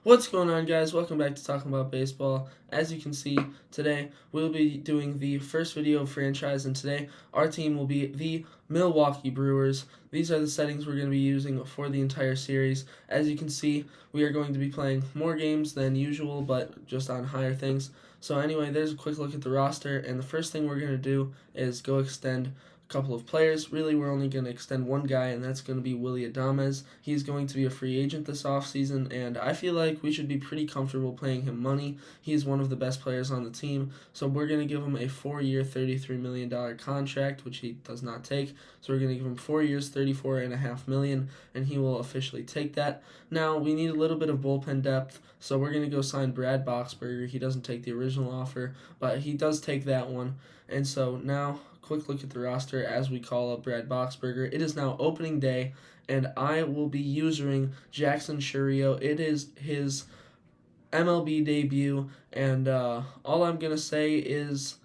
What's going on, guys? Welcome back to Talking About Baseball. As you can see, today we'll be doing the first video of franchise, and today our team will be the Milwaukee Brewers. These are the settings we're going to be using for the entire series. As you can see, we are going to be playing more games than usual, but just on higher things. So anyway, there's a quick look at the roster, and the first thing we're going to do is go extend couple of players. Really, we're only going to extend one guy, and that's going to be Willy Adames. He's going to be a free agent this offseason, and I feel like we should be pretty comfortable paying him money. He's one of the best players on the team, so we're going to give him a 4-year, $33 million contract, which he does not take. So we're going to give him 4 years, $34.5 million, and he will officially take that. Now, we need a little bit of bullpen depth, so we're going to go sign Brad Boxberger. He doesn't take the original offer, but he does take that one. And so now, quick look at the roster as we call up Brad Boxberger. It is now opening day, and I will be using Jackson Chourio. It is his MLB debut, and all I'm going to say is,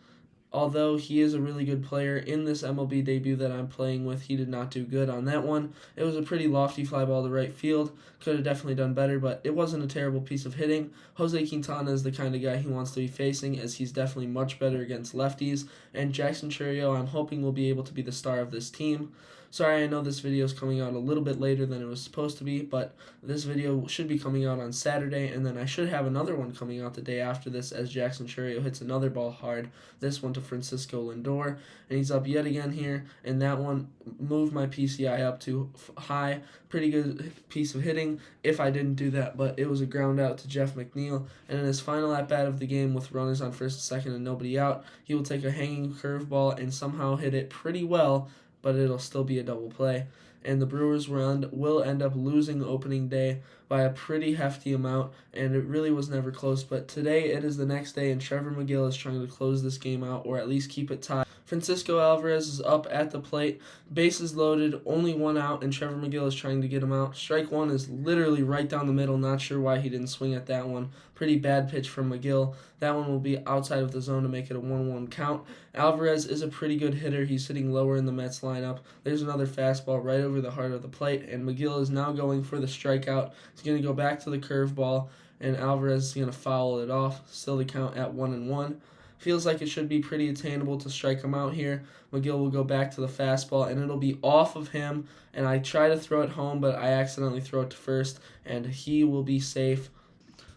although he is a really good player, in this MLB debut that I'm playing with, he did not do good on that one. It was a pretty lofty fly ball to right field. Could have definitely done better, but it wasn't a terrible piece of hitting. Jose Quintana is the kind of guy he wants to be facing, as he's definitely much better against lefties. And Jackson Chourio, I'm hoping, will be able to be the star of this team. Sorry, I know this video is coming out a little bit later than it was supposed to be, but this video should be coming out on Saturday, and then I should have another one coming out the day after this as Jackson Chourio hits another ball hard, this one to Francisco Lindor, and he's up yet again here, and that one moved my PCI up to high. Pretty good piece of hitting if I didn't do that, but it was a ground out to Jeff McNeil, and in his final at-bat of the game with runners on first and second and nobody out, he will take a hanging curveball and somehow hit it pretty well, but it'll still be a double play. And the Brewers will end up losing opening day by a pretty hefty amount, and it really was never close. But today it is the next day, and Trevor Megill is trying to close this game out, or at least keep it tied. Francisco Alvarez is up at the plate, bases loaded, only one out, and Trevor Megill is trying to get him out. Strike one is literally right down the middle, not sure why he didn't swing at that one. Pretty bad pitch from Megill. That one will be outside of the zone to make it a 1-1 count. Alvarez is a pretty good hitter. He's sitting lower in the Mets lineup. There's another fastball right over the heart of the plate, and Megill is now going for the strikeout. He's going to go back to the curveball, and Alvarez is going to foul it off. Still the count at 1-1. Feels like it should be pretty attainable to strike him out here. Megill will go back to the fastball, and it'll be off of him, and I try to throw it home, but I accidentally throw it to first, and he will be safe.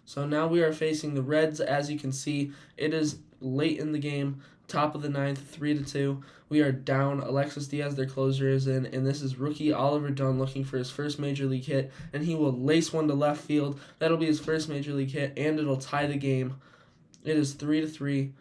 So now we are facing the Reds. As you can see, it is late in the game, top of the ninth, 3-2. We are down. Alexis Diaz, their closer, is in, and this is rookie Oliver Dunn looking for his first major league hit, and he will lace one to left field. That'll be his first major league hit, and it'll tie the game. It is 3-3.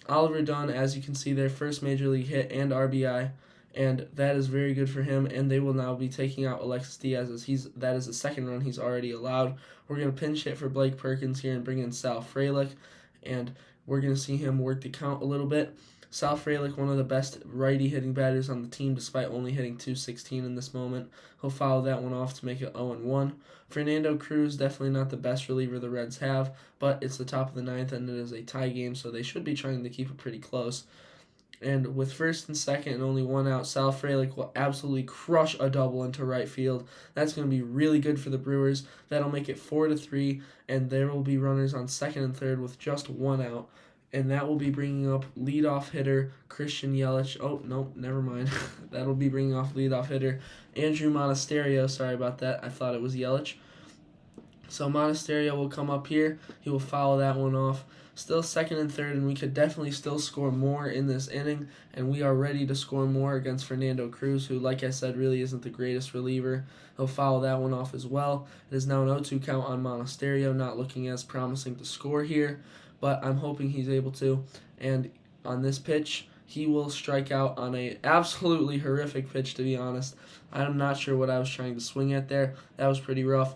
Oliver Dunn, as you can see, their first major league hit and RBI, and that is very good for him, and they will now be taking out Alexis Diaz, as that is the second run he's already allowed. We're going to pinch hit for Blake Perkins here and bring in Sal Frelick, and we're going to see him work the count a little bit. Sal Frelick, one of the best righty hitting batters on the team, despite only hitting .216 in this moment. He'll foul that one off to make it 0-1. Fernando Cruz, definitely not the best reliever the Reds have, but it's the top of the ninth and it is a tie game, so they should be trying to keep it pretty close. And with first and second and only one out, Sal Frelick will absolutely crush a double into right field. That's going to be really good for the Brewers. That'll make it 4-3, and there will be runners on second and third with just one out. And that will be bringing up leadoff hitter Christian Yelich. Oh, no, never mind. That'll be bringing off leadoff hitter Andrew Monasterio. Sorry about that. I thought it was Yelich. So Monasterio will come up here. He will foul that one off. Still second and third, and we could definitely still score more in this inning, and we are ready to score more against Fernando Cruz, who, like I said, really isn't the greatest reliever. He'll foul that one off as well. It is now an 0-2 count on Monasterio, not looking as promising to score here, but I'm hoping he's able to. And on this pitch, he will strike out on a absolutely horrific pitch, to be honest. I'm not sure what I was trying to swing at there. That was pretty rough.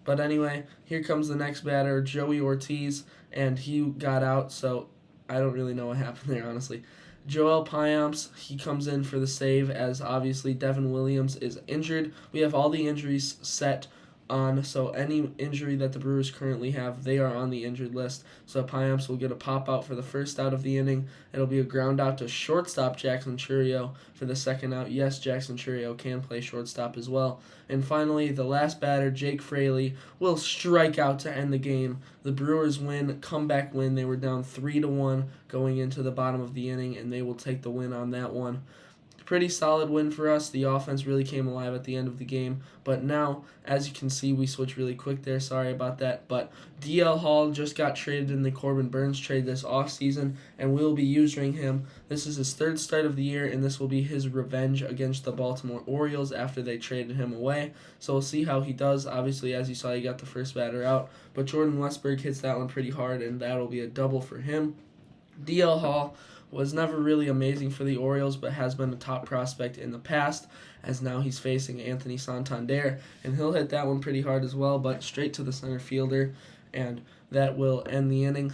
But anyway, here comes the next batter, Joey Ortiz, and he got out, so I don't really know what happened there, honestly. Joel Payamps, he comes in for the save, as obviously Devin Williams is injured. We have all the injuries set on, so any injury that the Brewers currently have, they are on the injured list. So Payamps will get a pop out for the first out of the inning. It'll be a ground out to shortstop Jackson Chourio for the second out. Yes, Jackson Chourio can play shortstop as well. And finally, the last batter, Jake Fraley, will strike out to end the game. The Brewers win, comeback win. They were down 3-1 going into the bottom of the inning, and they will take the win on that one. Pretty solid win for us. The offense really came alive at the end of the game. But now, as you can see, we switched really quick there. Sorry about that. But DL Hall just got traded in the Corbin Burns trade this offseason, and we'll be using him. This is his third start of the year, and this will be his revenge against the Baltimore Orioles after they traded him away. So we'll see how he does. Obviously, as you saw, he got the first batter out. But Jordan Westberg hits that one pretty hard, and that'll be a double for him. DL Hall was never really amazing for the Orioles, but has been a top prospect in the past, as now he's facing Anthony Santander, and he'll hit that one pretty hard as well, but straight to the center fielder, and that will end the inning.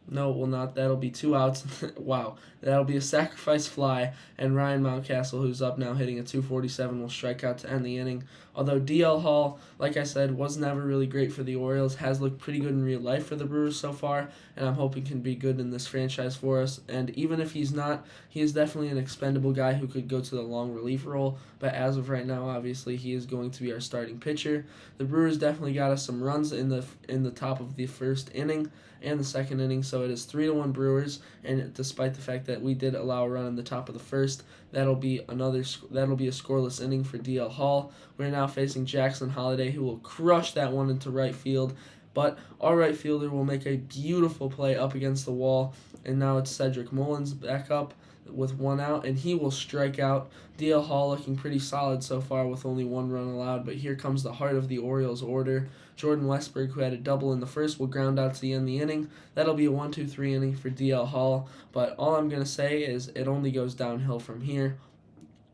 No, it will not. That'll be 2 outs. Wow. That'll be a sacrifice fly, and Ryan Mountcastle, who's up now hitting a .247, will strike out to end the inning. Although DL Hall, like I said, was never really great for the Orioles, has looked pretty good in real life for the Brewers so far, and I'm hoping can be good in this franchise for us. And even if he's not, he is definitely an expendable guy who could go to the long relief role, but as of right now, obviously, he is going to be our starting pitcher. The Brewers definitely got us some runs in the top of the first inning and the second inning, so it is 3-1 Brewers, and despite the fact that we did allow a run in the top of the first, that'll be a scoreless inning for DL Hall. We're now facing Jackson Holliday, who will crush that one into right field, but our right fielder will make a beautiful play up against the wall, and now it's Cedric Mullins back up with 1 out, and he will strike out. DL Hall looking pretty solid so far with only 1 run allowed, but here comes the heart of the Orioles order. Jordan Westberg, who had a double in the first, will ground out to the end of the inning. That'll be a 1-2-3 inning for DL Hall, but all I'm going to say is it only goes downhill from here.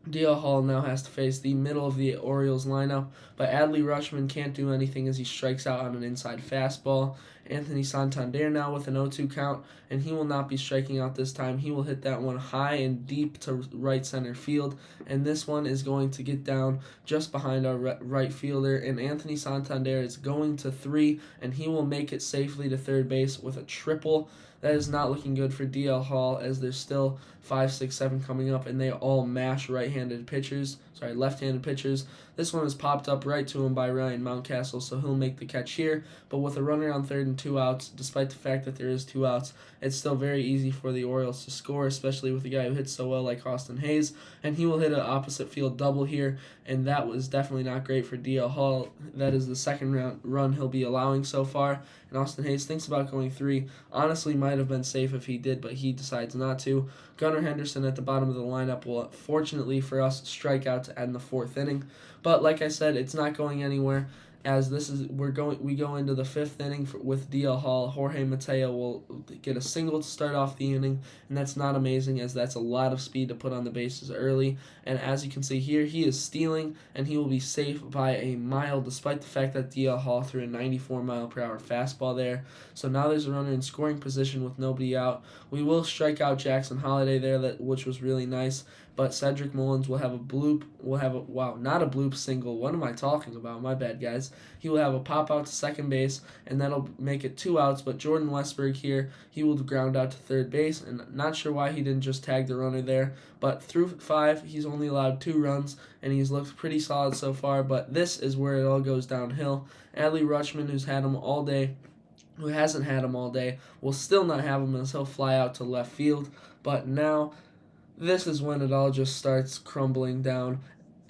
DL Hall now has to face the middle of the Orioles lineup, but Adley Rutschman can't do anything as he strikes out on an inside fastball. Anthony Santander now with an 0-2 count, and he will not be striking out this time. He will hit that one high and deep to right center field, and this one is going to get down just behind our right fielder, and Anthony Santander is going to 3, and he will make it safely to third base with a triple. That is not looking good for DL Hall, as there's still 5, 6, 7 coming up, and they all mash left-handed pitchers. This one is popped up right to him by Ryan Mountcastle, so he'll make the catch here. But with a runner on third and 2 outs, despite the fact that there is 2 outs, it's still very easy for the Orioles to score, especially with a guy who hits so well like Austin Hayes. And he will hit an opposite field double here, and that was definitely not great for DL Hall. That is the second run he'll be allowing so far. And Austin Hayes thinks about going 3. Honestly, might have been safe if he did, but he decides not to. Gunnar Henderson at the bottom of the lineup will, fortunately for us, strike out to end the 4th inning. But like I said, it's not going anywhere, as we go into the 5th inning with DL Hall. Jorge Mateo will get a single to start off the inning, and that's not amazing, as that's a lot of speed to put on the bases early. And as you can see here, he is stealing, and he will be safe by a mile, despite the fact that DL Hall threw a 94-mile-per-hour fastball there. So now there's a runner in scoring position with nobody out. We will strike out Jackson Holliday there, which was really nice. But Cedric Mullins will have a bloop. Not a bloop single. What am I talking about? My bad, guys. He will have a pop out to second base, and that'll make it 2 outs. But Jordan Westberg here, he will ground out to third base, and not sure why he didn't just tag the runner there. But through 5, he's only allowed 2 runs, and he's looked pretty solid so far. But this is where it all goes downhill. Adley Rutschman, who hasn't had him all day, will still not have him as he'll fly out to left field. But now, this is when it all just starts crumbling down.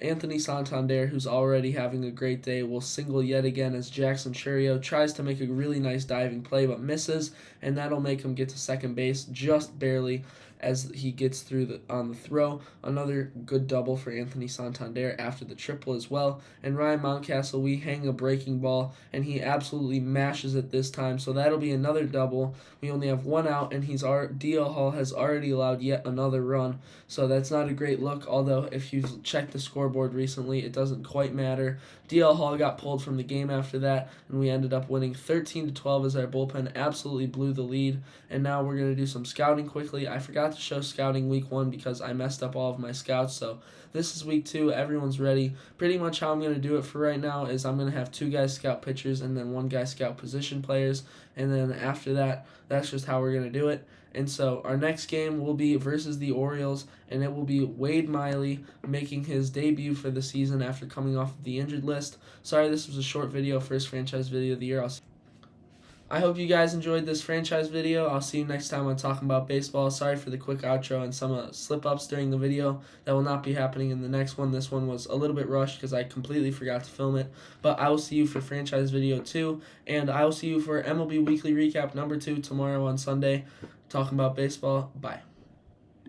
Anthony Santander, who's already having a great day, will single yet again as Jackson Chourio tries to make a really nice diving play but misses, and that'll make him get to second base just barely as he gets through on the throw. Another good double for Anthony Santander after the triple as well. And Ryan Mountcastle, we hang a breaking ball, and he absolutely mashes it this time, so that'll be another double. We only have 1 out, and DL Hall has already allowed yet another run, so that's not a great look, although if you've checked the scoreboard recently, it doesn't quite matter. DL Hall got pulled from the game after that, and we ended up winning 13-12 as our bullpen absolutely blew the lead. And now we're going to do some scouting quickly. I forgot to show scouting week 1 because I messed up all of my scouts. So this is week 2. Everyone's ready. Pretty much how I'm going to do it for right now is I'm going to have 2 guys scout pitchers and then 1 guy scout position players. And then after that, that's just how we're going to do it. And so our next game will be versus the Orioles, and it will be Wade Miley making his debut for the season after coming off of the injured list. Sorry, this was a short video, first franchise video of the year. I hope you guys enjoyed this franchise video. I'll see you next time on Talking About Baseball. Sorry for the quick outro and some slip-ups during the video. That will not be happening in the next one. This one was a little bit rushed because I completely forgot to film it. But I will see you for franchise video 2, and I will see you for MLB Weekly Recap number 2 tomorrow on Sunday. Talking About Baseball. Bye.